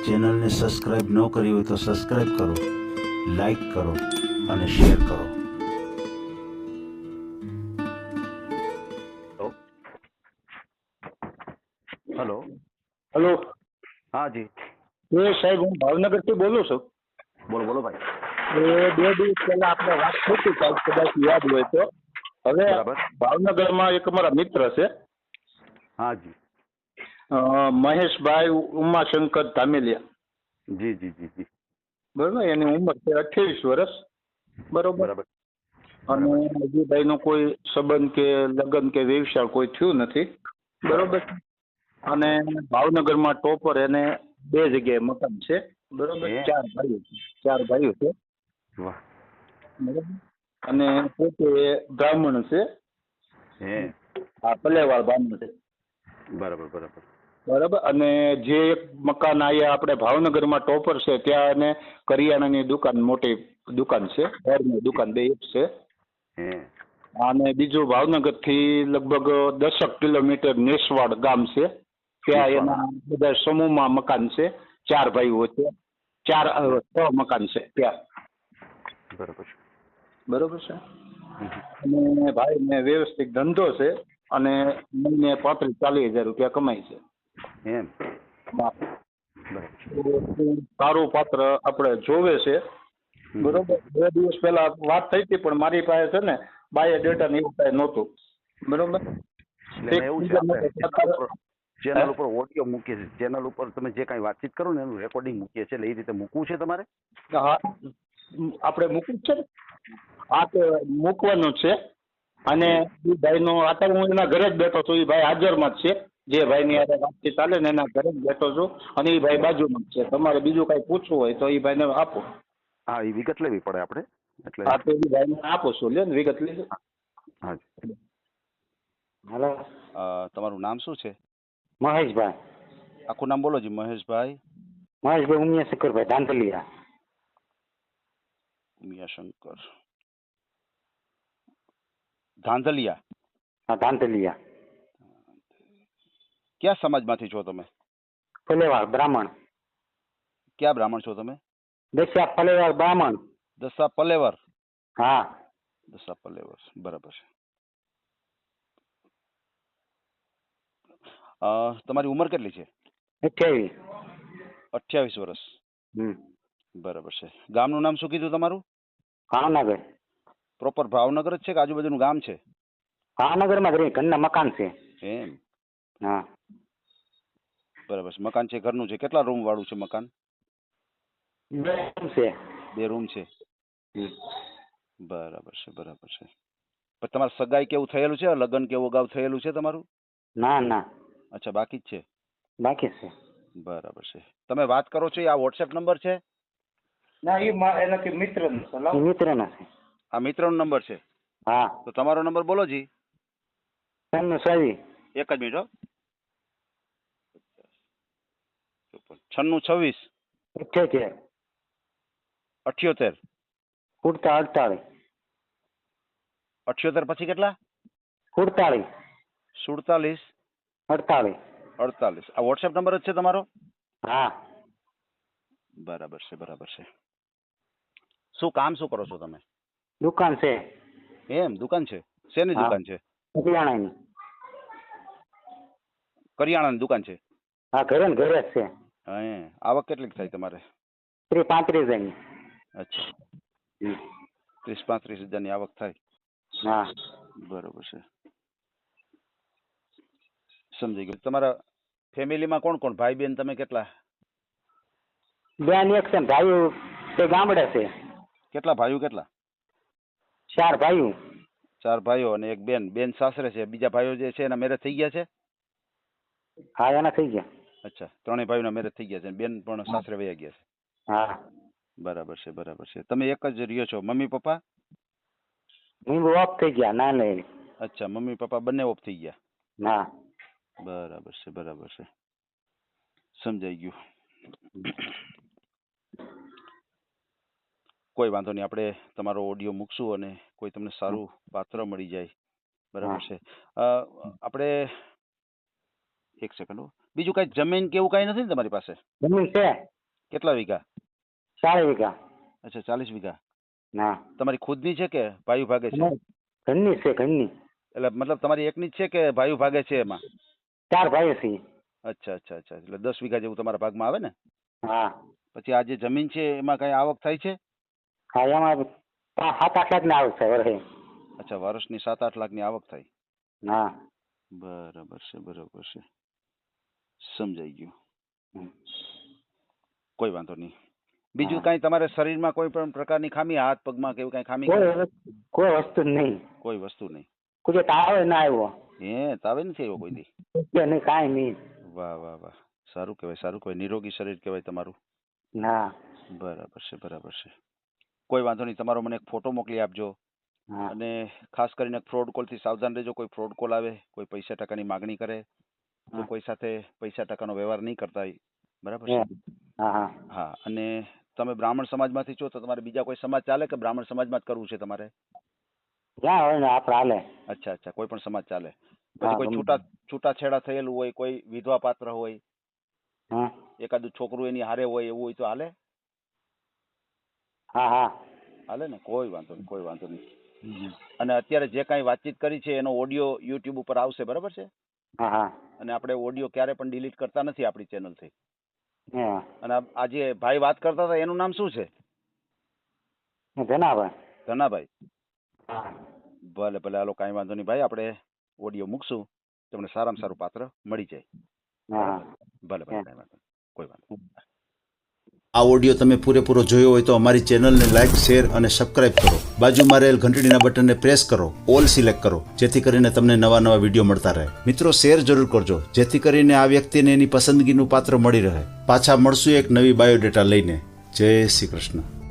ચેનલને સબસ્ક્રાઇબ ન કરી હોય તો સબસ્ક્રાઇબ કરો, લાઈક કરો અને શેર કરો. હેલો. હેલો. હા જી. એ સાહેબ હું ભાવનગરથી બોલું છું. બોલો બોલો ભાઈ. એ 2 દિવસ પહેલા આપણે વાત થઈ હતી સાહેબ, કદાચ યાદ હોય તો. હવે બરાબર. ભાવનગરમાં એક અમારા મિત્ર છે, હા જી. મહેશભાઈ ઉમાશંકર ધામેલિયા. જી જી જી જી. બરોબર. એની ઉંમર છે 28 વર્ષ. બરોબર. બરાબર. અને હજી ભાઈનો કોઈ સંબંધ કે લગ્ન કે વ્યવસાય કોઈ થયું નથી. બરોબર. અને ભાવનગરમાં ટોપર એને 2 જગ્યાએ મકાન છે. બરોબર. હે. 4 ભાઈઓ છે. 4 ભાઈઓ છે. વાહ. બરોબર. અને પોતે બ્રાહ્મણ છે. હે. આ પલેવાળ બ્રાહ્મણ છે. બરાબર બરાબર. બરાબર. અને જે એક મકાન અહીંયા આપણે ભાવનગરમાં ટોપર છે ત્યાં એને કરિયાણાની દુકાન, મોટી દુકાન છે, ઘરની દુકાન 2 એક છે. હે. અને બીજું ભાવનગરથી લગભગ 10 કિલોમીટર નેસવાડ ગામ છે, ત્યાં નેસવાડ. એના બધા સમૂહમાં મકાન છે. 4 ભાઈઓ છે. 6 મકાન છે ત્યાં. બરાબર. બરોબર છે. અને ભાઈને વ્યવસ્થિત ધંધો છે અને મહિને 35-40 હજાર રૂપિયા કમાય છે. એમ. હા. બરાબર. સારું પાત્ર આપણે જોવે છે. બરોબર. 2 દિવસ પહેલા વાત થઈ હતી પણ મારી પાસે છે ને બાયોડેટા ને એવું કાંઈ નહોતું. બરોબર. એટલે એમાં એવું છે, આપણે ચેનલ ઉપર ઓડિયો મૂકીએ છીએ. ચેનલ ઉપર તમે જે કાંઈ વાતચીત કરો ને એનું રેકોર્ડિંગ મૂકીએ છીએ, એટલે એ રીતે મૂકવું છે તમારે? હા, આપણે મૂકવું જ છે ને. હા, તો મૂકવાનું છે. અને એ ભાઈનો અત્યારે હું એના ઘરે જ બેઠો છું. એ ભાઈ હાજરમાં જ છે. જે ભાઈની હારે વાતચીત ચાલે ને એના ઘરે જ બેઠો છું. અને એ ભાઈ બાજુમાં જ છે. તમારે બીજું કાંઈ પૂછવું હોય તો એ ભાઈને આપો. હા, એ વિગત લેવી પડે આપણે, એટલે. હા, તો એ ભાઈને આપો છું. લે ને વિગત લેજો. હા જી. હેલો. તમારું નામ શું છે? મહેશભાઈ. આખું નામ બોલો જી. મહેશભાઈ ઉમિયાશંકરભાઈ ધાંધલિયા. ઉમિયાશંકર ધાંધલિયા. હા, ધાંધલિયા. કયા સમાજમાંથી છો તમે? પલેવાળ બ્રાહ્મણ. કયા બ્રાહ્મણ છો તમે? દસ્યા પલેવાળ બ્રાહ્મણ. દસા પલેવર. હા. દસા પલેવર. બરાબર છે. તમારી ઉંમર કેટલી છે? 28. 28 વર્ષ. બરાબર છે. ગામનું નામ શું કીધું તમારું? ભાવનગર. પ્રોપર ભાવનગર જ છે કે આજુબાજુનું ગામ છે? ભાવનગરમાં જ રહી, ઘરના મકાન છે. એમ. હા. બરાબર છે. મકાન છે, ઘરનું છે. કેટલા રૂમ વાળું છે મકાન? 2 રૂમ છે. 2 રૂમ છે. બરાબર છે બરાબર છે. પણ તમારે સગાઈ કેવું થયેલું છે? લગ્ન કેવું અગાઉ થયેલું છે તમારું? ના ના, અચ્છા, બાકી જ છે. બાકી છે. બરાબર છે. તમે વાત કરો છો એ આ વોટ્સએપ નંબર છે? ના, એ એનાથી મિત્ર મિત્રનો છે. આ મિત્રનો નંબર છે? હા. તો તમારો નંબર બોલો જી. 96. એક જ મિનિટ હો. 96 26 78 48. 78 પછી કેટલા? 48. 47 48. 48. આ વોટ્સએપ નંબર જ છે તમારો? હા. બરાબર છે બરાબર છે. શું કામ શું કરો છો તમે? દુકાન છે. એમ, દુકાન છે. શેની હા. દુકાન છે? કરિયાણાની. કરિયાણાની દુકાન છે? હા, ઘરે ને ઘરે જ છે. હા. આવક કેટલીક થાય તમારે? 35,000. અચ્છા. 30-35 હજારની આવક થાય? હા. બરોબર છે. સમજી ગયું. તમારા ફેમિલીમાં કોણ કોણ? ભાઈ બેન તમે કેટલા? બેન એક છે ને ભાઈઓ તે ગામડે છે. કેટલા ભાઈઓ કેટલા? 4 ભાઈઓ. 4 ભાઈઓ અને એક બેન. બેન સાસરે છે. બીજા ભાઈઓ જે છે એના મેરેજ થઈ ગયા છે? હા, એના થઈ ગયા. અચ્છા, 3 ભાઈઓના મેરેજ થઈ ગયા છે. બેન પણ સાસરે વયા ગયા છે. હા. બરાબર છે બરાબર છે. તમે એક જ રહ્યો છો? Mummy papa? હું ઓફ થઈ ગયા ના લઈ. અચ્છા, મમ્મી પપ્પા બંને ઓફ થઈ ગયા? હા. બરાબર છે બરાબર છે. સમજાઈ ગયું. કોઈ વાંધો નહીં. આપણે તમારો ઓડિયો મૂકશું અને કોઈ તમને સારું પાત્ર મળી જાય. બરાબર છે. આપણે એક સેકન્ડ. બીજું કઈ જમીન કે એવું કઈ નથી ને તમારી પાસે? જમીન છે કેટલા વીઘા? 4 વીઘા. અચ્છા 40 વીઘા. ના તમારી ખુદની છે કે ભાઈઓ ભાગે છે? ઘરની છે, ઘરની. એટલે મતલબ તમારી એકની જ છે કે ભાઈઓ ભાગે છે એમાં? 4 ભાઈઓ છે. અચ્છા અચ્છા અચ્છા, એટલે 10 વીઘા જેવું તમારા ભાગમાં આવે ને? હા પછી આ જે જમીન છે એમાં કઈ આવક થાય છે? હા એમાં 7-8 લાખ ની આવક છે વર્ષે. અચ્છા, વર્ષની 7-8 લાખની આવક થાય. હા બરાબર છે બરાબર છે, સમજાઈ ગયું. હમ. કોઈ વાંધો નહીં. બીજું હા. કઈ તમારે શરીરમાં કોઈ પણ પ્રકારની ખામી, હાથ પગમાં કે એવું કઈ ખામી? કોઈ વસ્તુ નહીં. કોઈ વસ્તુ નહીં. કોઈ તાવ ના આવ્યો. હે, તાવે નથી આવ્યો કોઈ દી? નહીં, કાંઈ નહીં. વાહ વાહ વાહ, સારું કહેવાય સારું કહેવાય, નિરોગી શરીર કહેવાય તમારું. ના. બરાબર છે બરાબર છે, કોઈ વાંધો નહીં. તમારો મને એક ફોટો મોકલી આપજો. હા અને ખાસ કરીને ફ્રોડ કોલ થી સાવધાન રહેજો. કોઈ ફ્રોડ કોલ આવે, કોઈ પૈસા ટકાની માગણી કરે તો હા. કોઈ સાથે પૈસા ટકાનો વ્યવહાર નહીં કરતા હોય. બરાબર છે? હા હા હા. અને તમે બ્રાહ્મણ સમાજમાંથી છો તો તમારે બીજા કોઈ સમાજ ચાલે કે બ્રાહ્મણ સમાજમાં જ કરવું છે તમારે? જ્યાં હોય ને આપણે હાલે. અચ્છા અચ્છા, કોઈ પણ સમાજ ચાલે. હા, પછી કોઈ ગમે. છૂટાછેડા થયેલું હોય, કોઈ વિધવા પાત્ર હોય, હા એકાદું છોકરું એની હારે હોય, એવું હોય તો હાલે? હા હા હાલે ને? કોઈ વાંધો નહીં કોઈ વાંધો નહીં. અને અત્યારે જે કાંઈ વાતચીત કરી છે એનો ઓડિયો યુટ્યુબ ઉપર આવશે, બરાબર છે? હા હા અને આપણે ઓડિયો ક્યારે પણ ડિલીટ કરતા નથી આપણી ચેનલથી. હા. અને આ જે ભાઈ વાત કરતા હતા એનું નામ શું છે? જનાભાઈ. ધનાભાઈ. હા ભલે ભલે, હાલો કાંઈ વાંધો નહીં ભાઈ, આપણે ઓડિયો મૂકશું, તમને સારામાં સારું પાત્ર મળી જાય. હા ભલે ભલે, કાંઈ વાંધો નહીં, કોઈ વાંધો નહીં. આ ઓડિયો તમે પૂરેપૂરો જોયો હોય તો અમારી ચેનલને લાઇક, શેર અને સબસ્ક્રાઇબ કરો. બાજુમાં રહેલ ઘંટડીના બટનને પ્રેસ કરો, ઓલ સિલેક્ટ કરો, જેથી કરીને તમને નવા નવા વિડીયો મળતા રહે. મિત્રો, શેર જરૂર કરજો, જેથી કરીને આ વ્યક્તિને એની પસંદગીનું પાત્ર મળી રહે. પાછા મળશું એક નવી બાયોડેટા લઈને. જય શ્રી કૃષ્ણ.